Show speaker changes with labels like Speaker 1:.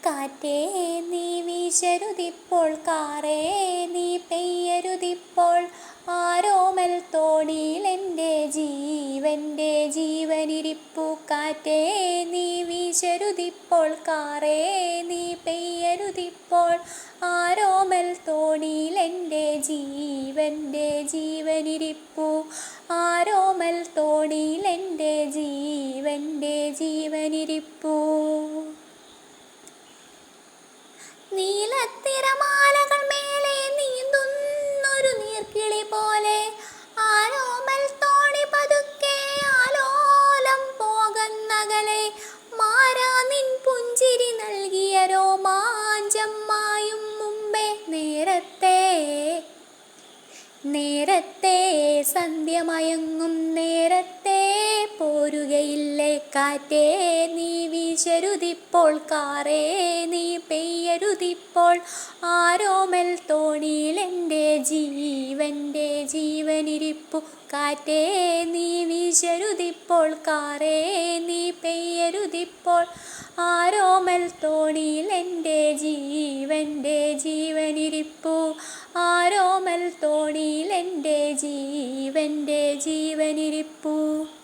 Speaker 1: കാറ്റേ നീ വീശരുതിപ്പോൾ, കാറേ നീ പെയ്യരുതിപ്പോൾ, ആരോമൽ തോണിയിലെൻ്റെ ജീവൻ്റെ ജീവനിരിപ്പു. കാറ്റേ നീ വീശരുതിപ്പോൾ, കാറേ നീ പെയ്യരുതിപ്പോൾ, ആരോമൽ തോണിയിലെൻ്റെ ജീവൻ്റെ ജീവനിരിപ്പു. ആരോമൽ തോണിയിലെൻ്റെ ജീവൻ്റെ ജീവനിരിപ്പു. നീലത്തിരമാലകൾ മേലെ നീന്തുന്നൊരു നീർക്കിളി പോലെ, ആരോമൽ തോണി പതുക്കെ ആലോലം പോകുന്നകലെ, മാറാ നിൻ പുഞ്ചിരി നൽകിയ രോമാഞ്ചം മായും മുമ്പേ, നേരത്തെ സന്ധ്യമയങ്ങും നേരത്തെ പോരുകയില്ലേ. കാറ്റേ നീ വീശരുതിപ്പോൾ, കാറേ നീ പെയ്യരുതിപ്പോൾ, ആരോമൽ തോണിയിലെൻ്റെ ജീവൻ്റെ ജീവനിരിപ്പു. കാറ്റേ നീ വീശരുതിപ്പോൾ, കാറേ നീ പെയ്യരുതിപ്പോൾ, ആരോമൽ തോണിയിലെൻ്റെ ജീവൻ്റെ ജീവനിരിപ്പു. ആരോമൽ തോണിയിലെൻ്റെ ജീവൻ്റെ ജീവനിരിപ്പു.